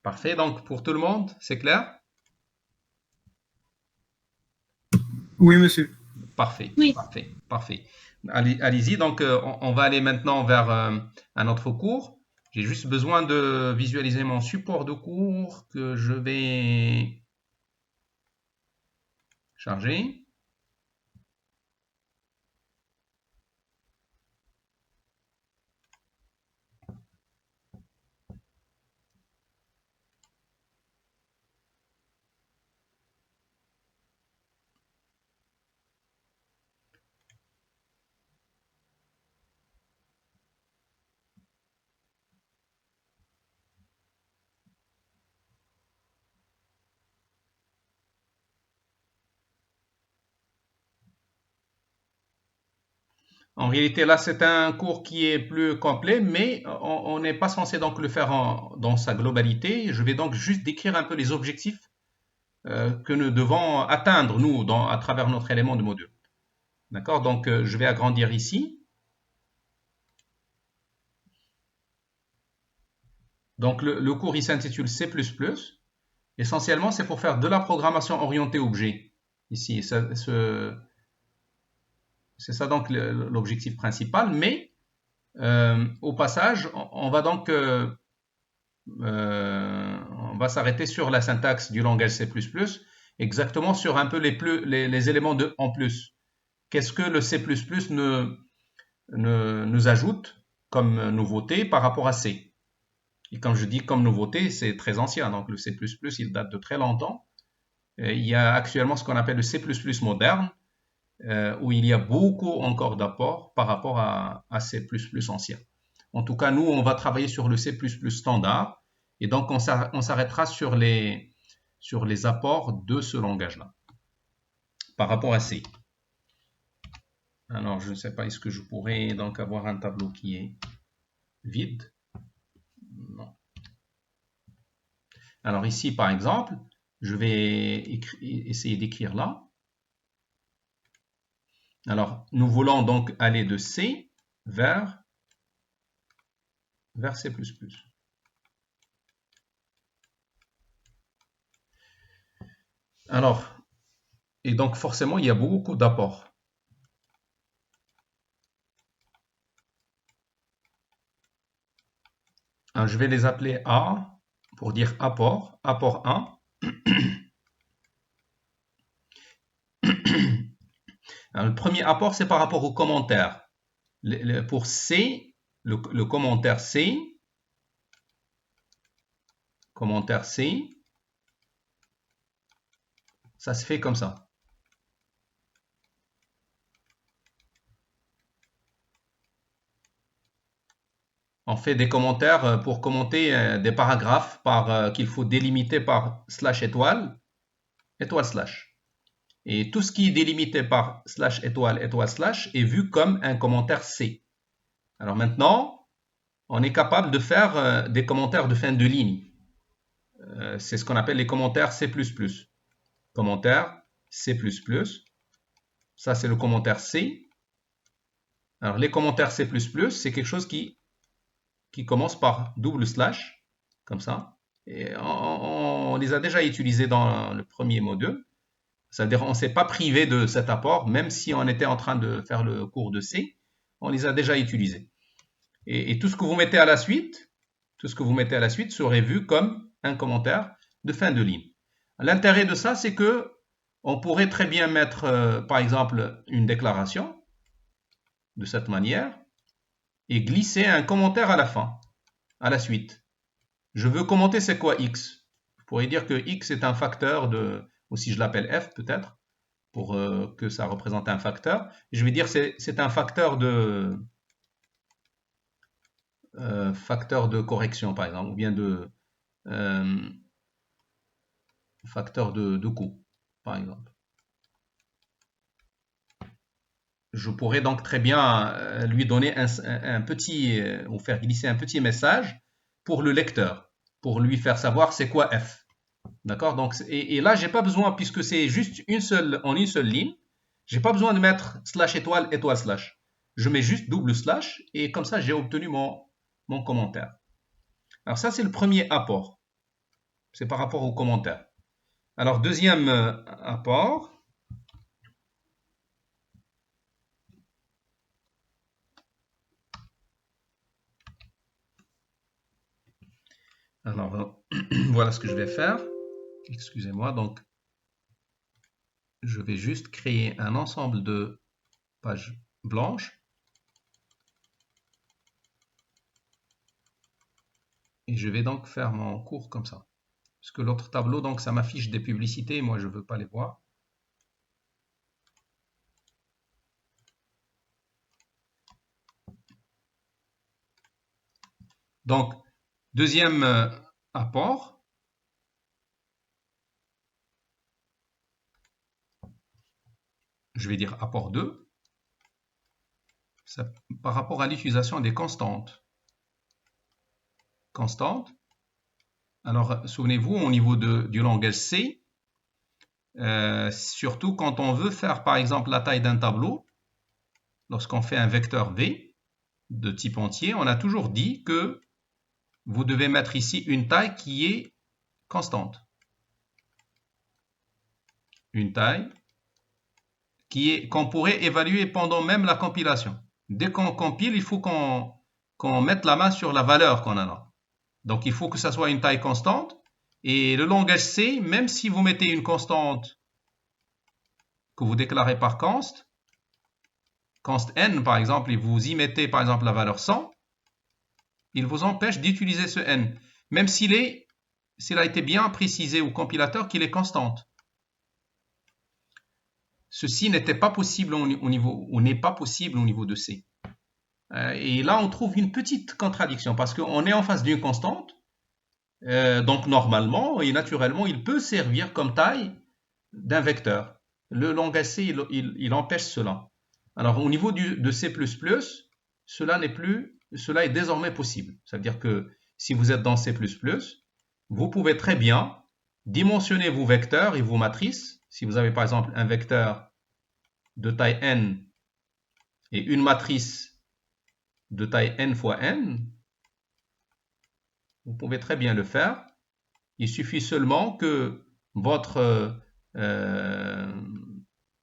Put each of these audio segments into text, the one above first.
Parfait. Donc, pour tout le monde, c'est clair? Oui, monsieur. Parfait, Oui. parfait, parfait. Allez-y. Donc, on va aller maintenant vers un autre cours. J'ai juste besoin de visualiser mon support de cours que je vais charger. En réalité, là, c'est un cours qui est plus complet, mais on n'est pas censé donc le faire dans sa globalité. Je vais donc juste décrire un peu les objectifs que nous devons atteindre, nous, à travers notre élément de module. D'accord? Donc, je vais agrandir ici. Donc, le cours, il s'intitule C++. Essentiellement, c'est pour faire de la programmation orientée objet. Ici, c'est ça donc l'objectif principal, mais au passage, on va donc on va s'arrêter sur la syntaxe du langage C++, exactement sur un peu les éléments de en plus. Qu'est-ce que le C++ nous ajoute comme nouveauté par rapport à C? Et quand je dis comme nouveauté, c'est très ancien, donc le C++, il date de très longtemps. Il y a actuellement ce qu'on appelle le C++ moderne, où il y a beaucoup encore d'apports par rapport à C++ ancien. En tout cas, nous, on va travailler sur le C++ standard, et donc on s'arrêtera sur les apports de ce langage-là, par rapport à C. Alors, je ne sais pas, est-ce que je pourrais donc avoir un tableau qui est vide? Non. Alors ici, par exemple, je vais essayer d'écrire là. Alors, nous voulons donc aller de C vers C++. Alors, et donc forcément, il y a beaucoup d'apports. Alors, je vais les appeler A pour dire apport, apport 1. Alors, le premier apport, c'est par rapport au commentaire. Pour C, le commentaire C, ça se fait comme ça. On fait des commentaires pour commenter des paragraphes qu'il faut délimiter par slash étoile, étoile slash. Et tout ce qui est délimité par slash étoile, étoile slash est vu comme un commentaire C. Alors maintenant, on est capable de faire des commentaires de fin de ligne. C'est ce qu'on appelle les commentaires C++. Commentaire C++. Ça, c'est le commentaire C. Alors, les commentaires C++, c'est quelque chose qui commence par double slash, comme ça. Et on les a déjà utilisés dans le premier module. C'est-à-dire on ne s'est pas privé de cet apport, même si on était en train de faire le cours de C, on les a déjà utilisés. Et tout ce que vous mettez à la suite, serait vu comme un commentaire de fin de ligne. L'intérêt de ça, c'est que on pourrait très bien mettre, par exemple, une déclaration de cette manière et glisser un commentaire à la fin, à la suite. Je veux commenter c'est quoi x. Je pourrais dire que x est un facteur de, ou si je l'appelle f peut-être, pour que ça représente un facteur. Je vais dire c'est un facteur de correction par exemple, ou bien de facteur de coût par exemple. Je pourrais donc très bien lui donner un petit, ou faire glisser un petit message pour le lecteur, pour lui faire savoir c'est quoi f. D'accord? Donc, et là, j'ai pas besoin, puisque c'est juste en une seule ligne, j'ai pas besoin de mettre slash étoile, étoile slash. Je mets juste double slash et comme ça, j'ai obtenu mon commentaire. Alors ça, c'est le premier apport. C'est par rapport aux commentaires. Alors, deuxième apport. Alors, voilà ce que je vais faire. Excusez-moi, donc, je vais juste créer un ensemble de pages blanches. Et je vais donc faire mon cours comme ça. Parce que l'autre tableau, donc, ça m'affiche des publicités, moi, je ne veux pas les voir. Donc, deuxième apport. Je vais dire apport 2. Ça, par rapport à l'utilisation des constantes. Constantes. Alors, souvenez-vous, au niveau du langage C, surtout quand on veut faire, par exemple, la taille d'un tableau, lorsqu'on fait un vecteur V de type entier, on a toujours dit que vous devez mettre ici une taille qui est constante. Une taille qu'on pourrait évaluer pendant même la compilation. Dès qu'on compile, il faut qu'on mette la main sur la valeur qu'on en a. Donc, il faut que ça soit une taille constante. Et le langage C, même si vous mettez une constante que vous déclarez par const n par exemple, et vous y mettez par exemple la valeur 100, il vous empêche d'utiliser ce n, même s'il a été bien précisé au compilateur qu'il est constante. Ceci n'était pas possible n'est pas possible au niveau de C. Et là, on trouve une petite contradiction parce qu'on est en face d'une constante. Donc, normalement et naturellement, il peut servir comme taille d'un vecteur. Le langage C, il empêche cela. Alors, au niveau de C++, cela est désormais possible. C'est-à-dire que si vous êtes dans C++, vous pouvez très bien dimensionner vos vecteurs et vos matrices. Si vous avez par exemple un vecteur de taille n et une matrice de taille n fois n, vous pouvez très bien le faire. Il suffit seulement que votre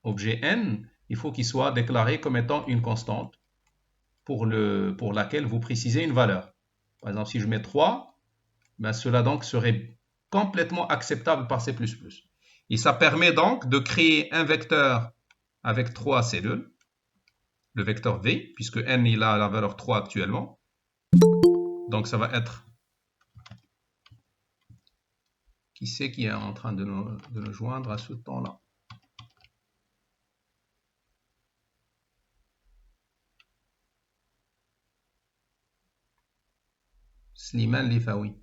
objet n, il faut qu'il soit déclaré comme étant une constante pour laquelle vous précisez une valeur. Par exemple, si je mets 3, ben cela donc serait complètement acceptable par C++. Et ça permet donc de créer un vecteur avec 3 cellules, le vecteur V, puisque n il a la valeur 3 actuellement. Donc ça va être... Qui c'est qui est en train de nous joindre à ce temps-là? Slimane Lifaoui.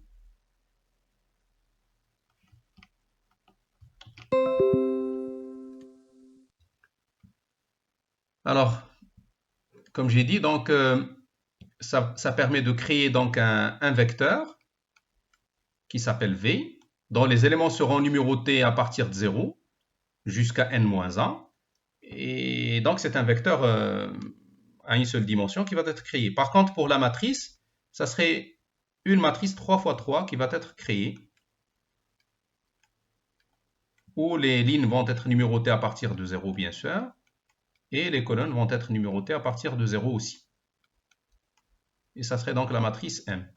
Alors, comme j'ai dit, donc ça permet de créer donc un vecteur qui s'appelle V, dont les éléments seront numérotés à partir de 0 jusqu'à n-1. Et donc, c'est un vecteur à une seule dimension qui va être créé. Par contre, pour la matrice, ça serait une matrice 3 x 3 qui va être créée, où les lignes vont être numérotées à partir de 0, bien sûr, et les colonnes vont être numérotées à partir de 0 aussi. Et ça serait donc la matrice M.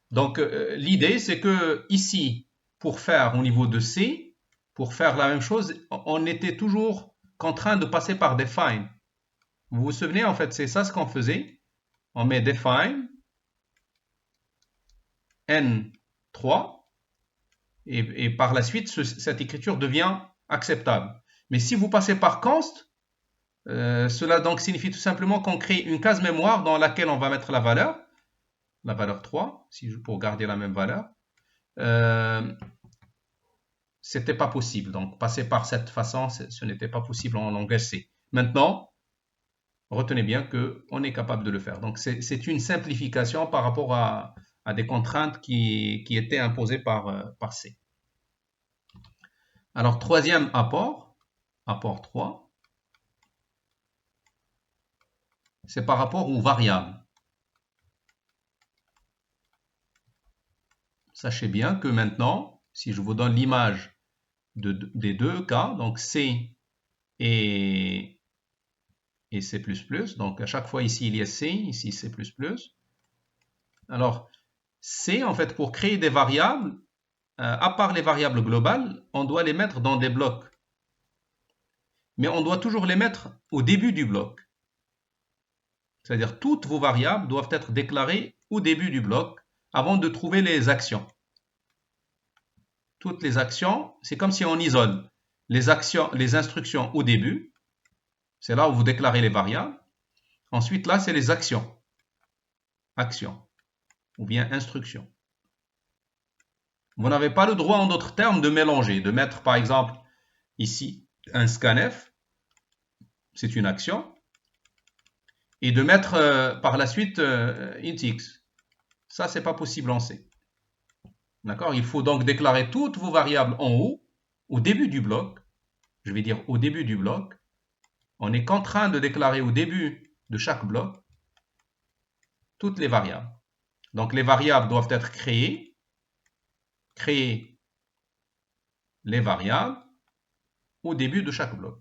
Donc, l'idée, c'est que ici, pour faire au niveau de C, pour faire la même chose, on était toujours contraint de passer par define. Vous vous souvenez, en fait, c'est ça ce qu'on faisait. On met define n3 et par la suite, cette écriture devient acceptable. Mais si vous passez par const, cela donc signifie tout simplement qu'on crée une case mémoire dans laquelle on va mettre la valeur 3, pour garder la même valeur. C'était pas possible. Donc, passer par cette façon, ce n'était pas possible en langage C. Maintenant, retenez bien qu'on est capable de le faire. Donc, c'est une simplification par rapport à des contraintes qui étaient imposées par C. Alors, troisième apport 3, c'est par rapport aux variables. Sachez bien que maintenant, si je vous donne l'image des deux cas, donc C et C++, donc à chaque fois ici il y a C, ici C++. Alors, C, en fait, pour créer des variables, à part les variables globales, on doit les mettre dans des blocs. Mais on doit toujours les mettre au début du bloc. C'est-à-dire toutes vos variables doivent être déclarées au début du bloc avant de trouver les actions. Toutes les actions, c'est comme si on isole les instructions au début. C'est là où vous déclarez les variables. Ensuite, là, c'est les actions. Actions. Ou bien instructions. Vous n'avez pas le droit, en d'autres termes, de mélanger. De mettre, par exemple, ici, un scanf. C'est une action. Et de mettre par la suite intx. Ça, c'est pas possible en C. D'accord? Il faut donc déclarer toutes vos variables en haut, au début du bloc. Je vais dire au début du bloc. On est contraint de déclarer au début de chaque bloc toutes les variables. Donc les variables doivent être créées. Créer les variables au début de chaque bloc.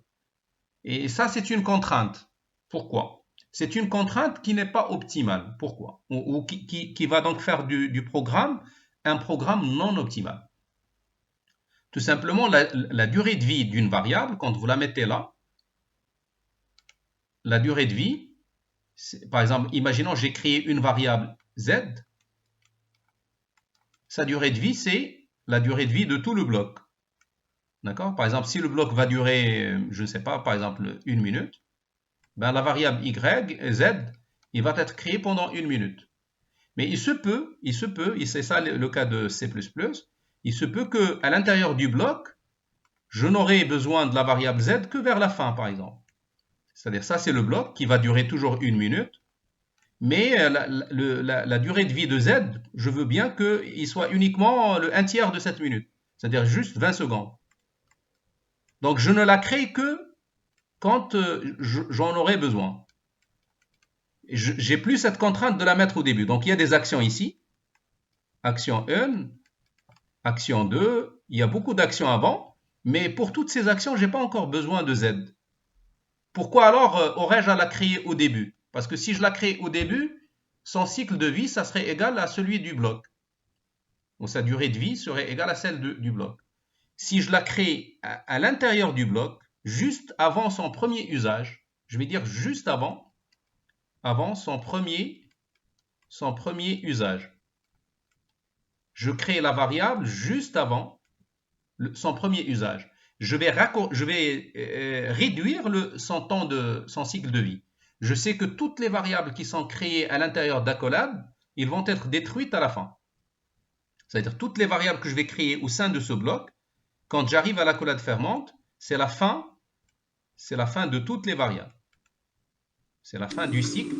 Et ça, c'est une contrainte. Pourquoi? C'est une contrainte qui n'est pas optimale. Pourquoi? Ou qui va donc faire du programme un programme non optimal. Tout simplement, la durée de vie d'une variable, quand vous la mettez là, la durée de vie, par exemple, imaginons j'ai créé une variable z, sa durée de vie, c'est la durée de vie de tout le bloc. D'accord? Par exemple, si le bloc va durer, je ne sais pas, par exemple, 1 minute, ben la variable y, z, il va être créé pendant 1 minute. Mais il se peut, et c'est ça le cas de C++, il se peut qu'à l'intérieur du bloc, je n'aurai besoin de la variable z que vers la fin, par exemple. C'est-à-dire, ça, c'est le bloc qui va durer toujours 1 minute. Mais la durée de vie de z, je veux bien qu'il soit uniquement le 1/3 de cette minute. C'est-à-dire juste 20 secondes. Donc, je ne la crée que quand j'en aurai besoin. J'ai plus cette contrainte de la mettre au début. Donc, il y a des actions ici. Action 1, action 2. Il y a beaucoup d'actions avant. Mais pour toutes ces actions, je n'ai pas encore besoin de z. Pourquoi alors aurais-je à la créer au début? Parce que si je la crée au début, son cycle de vie, ça serait égal à celui du bloc. Donc sa durée de vie serait égale à celle du bloc. Si je la crée à l'intérieur du bloc, juste avant son premier usage, je vais dire juste avant son premier usage. Je crée la variable juste avant son premier usage. Je vais réduire son cycle de vie. Je sais que toutes les variables qui sont créées à l'intérieur d'accolade, ils vont être détruites à la fin. C'est-à-dire toutes les variables que je vais créer au sein de ce bloc, quand j'arrive à l'accolade fermante, c'est la fin de toutes les variables. C'est la fin du cycle.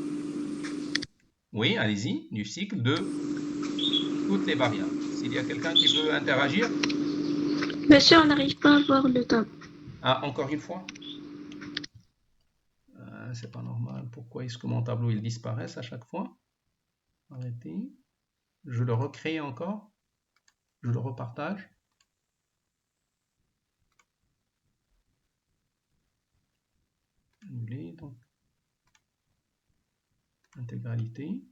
Oui, allez-y, du cycle de toutes les variables. S'il y a quelqu'un qui veut interagir. Monsieur, on n'arrive pas à voir le tableau. Ah, encore une fois. C'est pas normal. Pourquoi est-ce que mon tableau il disparaisse à chaque fois? Arrêtez. Je le recrée encore. Je le repartage. Annuler, donc. Intégralité.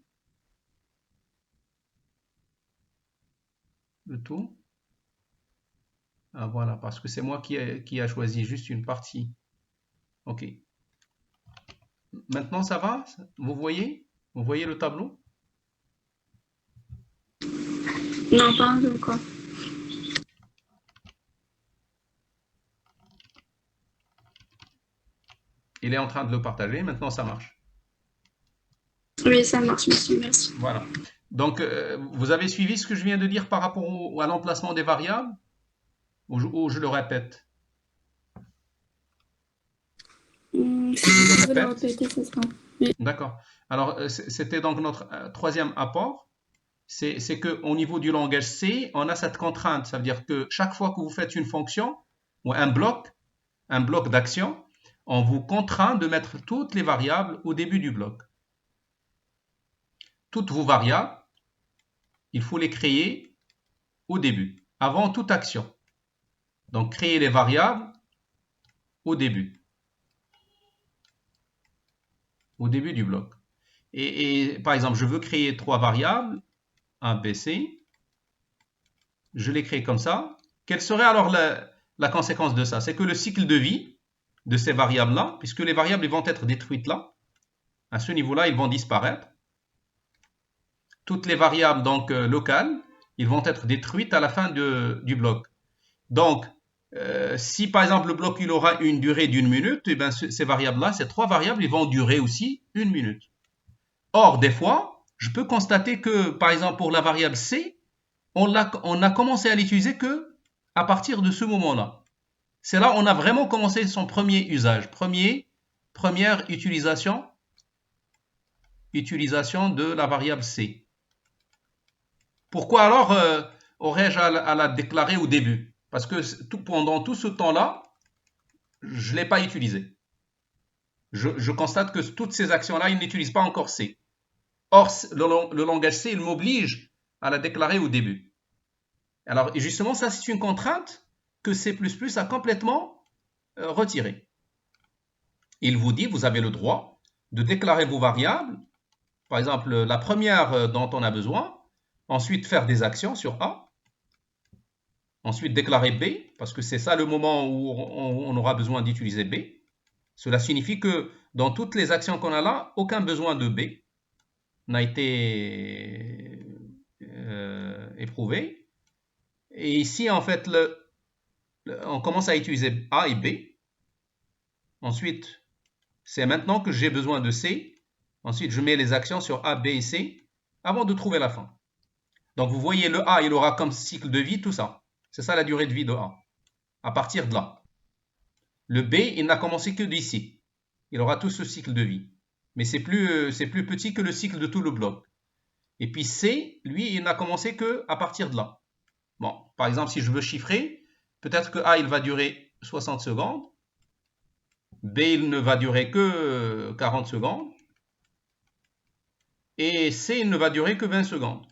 Le tout. Ah voilà, parce que c'est moi qui a choisi juste une partie. Ok. Maintenant ça va? Vous voyez? Vous voyez le tableau? Non, pas encore. Il est en train de le partager, maintenant ça marche. Oui, ça marche, monsieur, merci. Voilà. Donc, vous avez suivi ce que je viens de dire par rapport à l'emplacement des variables? Ou je le répète? Si vous pouvez le répéter, ce sera. Oui. D'accord. Alors, c'était donc notre troisième apport. C'est qu'au niveau du langage C, on a cette contrainte. Ça veut dire que chaque fois que vous faites une fonction ou un bloc d'action, on vous contraint de mettre toutes les variables au début du bloc. Toutes vos variables, il faut les créer au début. avant toute action. Donc, créer les variables au début du bloc. Et par exemple, je veux créer 3 variables, A, B, C. Je les crée comme ça. Quelle serait alors la conséquence de ça? C'est que le cycle de vie de ces variables-là, puisque les variables vont être détruites là, à ce niveau-là, ils vont disparaître. Toutes les variables donc locales, ils vont être détruites à la fin du bloc. Donc, si par exemple le bloc il aura une durée d'1 minute, et bien ces variables-là, ces 3 variables, ils vont durer aussi 1 minute. Or, des fois, je peux constater que, par exemple, pour la variable C, on a commencé à l'utiliser que à partir de ce moment-là. C'est là on a vraiment commencé son premier usage, première utilisation de la variable C. Pourquoi alors aurais-je à la déclarer au début? Parce que pendant tout ce temps-là, je ne l'ai pas utilisé. Je constate que toutes ces actions-là, ils n'utilisent pas encore C. Or, le langage C, il m'oblige à la déclarer au début. Alors, justement, ça, c'est une contrainte que C++ a complètement retirée. Il vous dit, vous avez le droit de déclarer vos variables, par exemple, la première dont on a besoin, ensuite faire des actions sur A, ensuite déclarer B, parce que c'est ça le moment où on aura besoin d'utiliser B. Cela signifie que dans toutes les actions qu'on a là, aucun besoin de B n'a été éprouvé. Et ici, en fait, on commence à utiliser A et B. Ensuite, c'est maintenant que j'ai besoin de C. Ensuite, je mets les actions sur A, B et C avant de trouver la fin. Donc, vous voyez, le A, il aura comme cycle de vie tout ça. C'est ça la durée de vie de A. À partir de là. Le B, il n'a commencé que d'ici. Il aura tout ce cycle de vie. Mais c'est plus petit que le cycle de tout le bloc. Et puis C, lui, il n'a commencé que à partir de là. Bon, par exemple, si je veux chiffrer, peut-être que A, il va durer 60 secondes. B, il ne va durer que 40 secondes. Et C, il ne va durer que 20 secondes.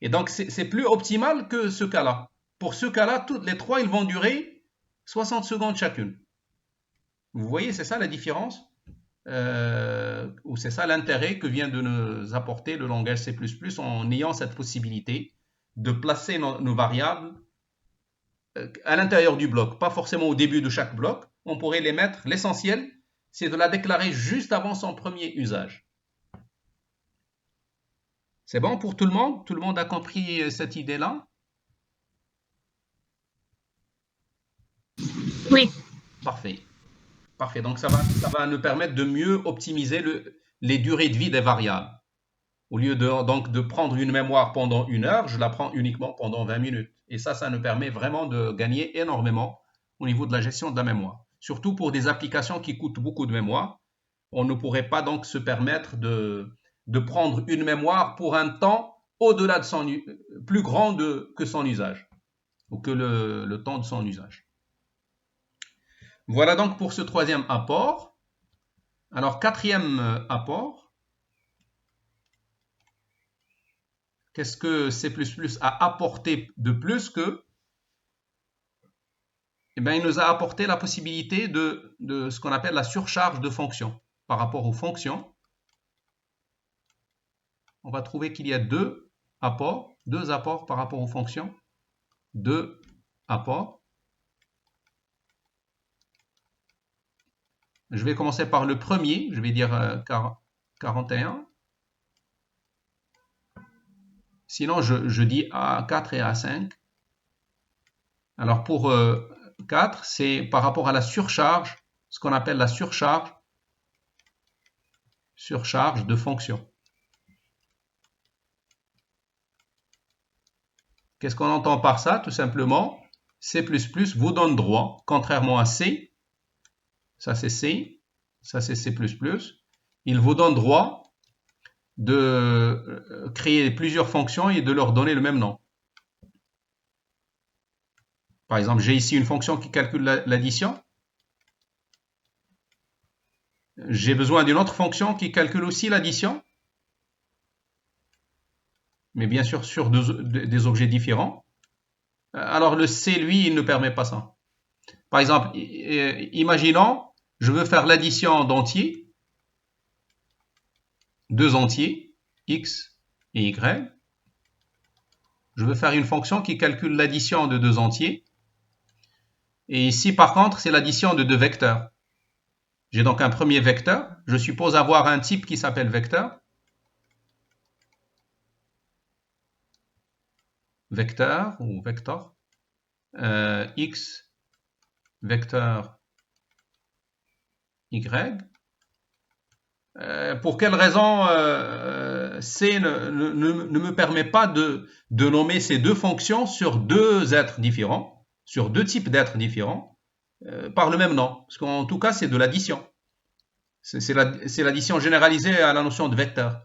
Et donc, c'est plus optimal que ce cas-là. Pour ce cas-là, toutes les 3, ils vont durer 60 secondes chacune. Vous voyez, c'est ça la différence, ou c'est ça l'intérêt que vient de nous apporter le langage C++ en ayant cette possibilité de placer nos variables à l'intérieur du bloc, pas forcément au début de chaque bloc. On pourrait les mettre, l'essentiel, c'est de la déclarer juste avant son premier usage. C'est bon pour tout le monde? Tout le monde a compris cette idée-là? Oui. Parfait. Parfait. Donc, ça va nous permettre de mieux optimiser les durées de vie des variables. Au lieu de prendre une mémoire pendant 1 heure, je la prends uniquement pendant 20 minutes. Et ça nous permet vraiment de gagner énormément au niveau de la gestion de la mémoire. Surtout pour des applications qui coûtent beaucoup de mémoire. On ne pourrait pas donc se permettre de prendre une mémoire pour un temps au-delà de plus grand que son usage, ou que le temps de son usage. Voilà donc pour ce troisième apport. Alors, quatrième apport. Qu'est-ce que C++ a apporté de plus que? Eh bien, il nous a apporté la possibilité de ce qu'on appelle la surcharge de fonctions. Par rapport aux fonctions, on va trouver qu'il y a deux apports par rapport aux fonctions. 2 apports. Je vais commencer par le premier, je vais dire 41. Sinon, je dis A4 et A5. Alors, pour 4, c'est par rapport à la surcharge, ce qu'on appelle la surcharge de fonction. Qu'est-ce qu'on entend par ça? Tout simplement, C++ vous donne droit, contrairement à C, ça c'est C, ça c'est C++, il vous donne droit de créer plusieurs fonctions et de leur donner le même nom. Par exemple, j'ai ici une fonction qui calcule l'addition. J'ai besoin d'une autre fonction qui calcule aussi l'addition, mais bien sûr sur des objets différents. Alors le C, lui, il ne permet pas ça. Par exemple, imaginons, je veux faire l'addition d'entiers, deux entiers, x et y. Je veux faire une fonction qui calcule l'addition de deux entiers. Et ici, par contre, c'est l'addition de deux vecteurs. J'ai donc un premier vecteur. Je suppose avoir un type qui s'appelle vecteur. Vecteur ou vector. X, vecteur y. Pour quelle raison C ne me permet pas de nommer ces deux fonctions sur deux êtres différents, sur deux types d'êtres différents, par le même nom? Parce qu'en tout cas, c'est de l'addition. C'est l'addition généralisée à la notion de vecteur.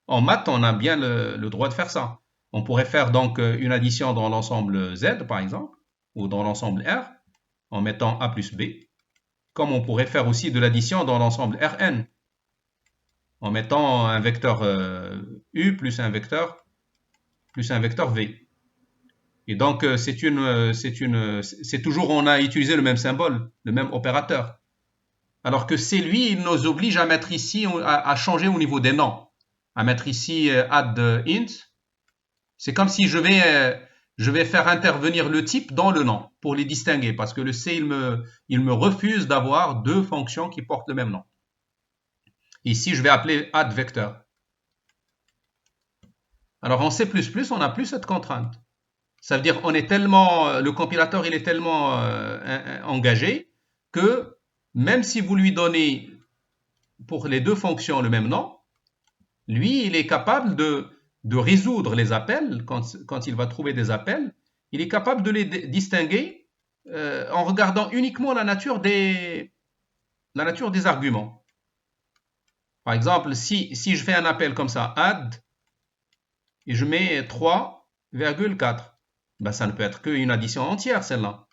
En maths, on a bien le droit de faire ça. On pourrait faire donc une addition dans l'ensemble Z, par exemple, ou dans l'ensemble R, en mettant A plus B, comme on pourrait faire aussi de l'addition dans l'ensemble Rn, en mettant un vecteur U plus un vecteur V. Et donc, c'est toujours, on a utilisé le même symbole, le même opérateur. Alors que c'est lui, il nous oblige à mettre ici, à changer au niveau des noms. À mettre ici add int. C'est comme si je vais faire intervenir le type dans le nom pour les distinguer, parce que le C, il me refuse d'avoir deux fonctions qui portent le même nom. Ici, je vais appeler add vecteur. Alors en C++, on n'a plus cette contrainte. Ça veut dire le compilateur il est tellement engagé que même si vous lui donnez pour les deux fonctions le même nom, lui, il est capable de résoudre les appels quand il va trouver des appels. Il est capable de les distinguer en regardant uniquement la nature des arguments. Par exemple, si je fais un appel comme ça, add, et je mets 3,4, ben ça ne peut être qu'une addition entière, celle-là.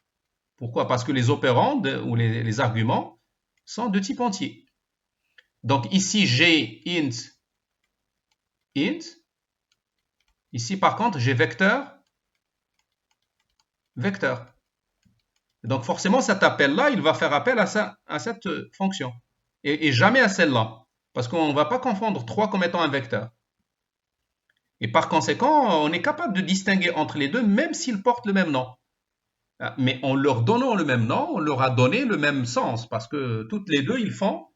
Pourquoi? Parce que les opérandes ou les arguments sont de type entier. Donc ici, j'ai int. Ici, par contre, j'ai vecteur. Donc forcément, cet appel-là, il va faire appel à cette fonction. Et jamais à celle-là. Parce qu'on ne va pas confondre 3 comme étant un vecteur. Et par conséquent, on est capable de distinguer entre les deux, même s'ils portent le même nom. Mais en leur donnant le même nom, on leur a donné le même sens, parce que toutes les deux, ils font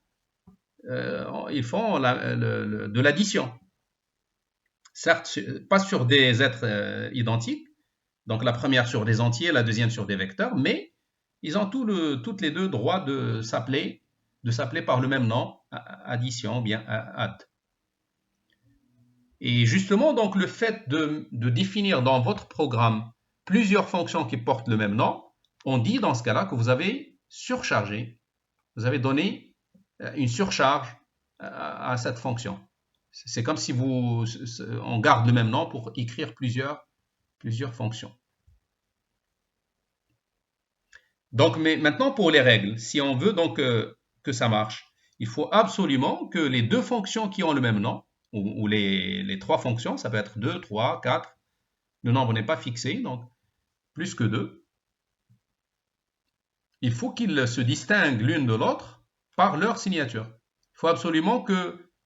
de l'addition. Certes, pas sur des êtres identiques, donc la première sur des entiers, la deuxième sur des vecteurs, mais ils ont toutes les deux droit de s'appeler par le même nom, addition, bien add. Et justement, donc le fait de définir dans votre programme plusieurs fonctions qui portent le même nom, on dit dans ce cas-là que vous avez surchargé, vous avez donné une surcharge à cette fonction. C'est comme si on garde le même nom pour écrire plusieurs fonctions. Donc, mais maintenant pour les règles, si on veut donc que ça marche, il faut absolument que les deux fonctions qui ont le même nom, ou les trois fonctions, ça peut être 2, 3, 4, le nombre n'est pas fixé, donc plus que 2. Il faut qu'ils se distinguent l'une de l'autre par leur signature. Il faut absolument que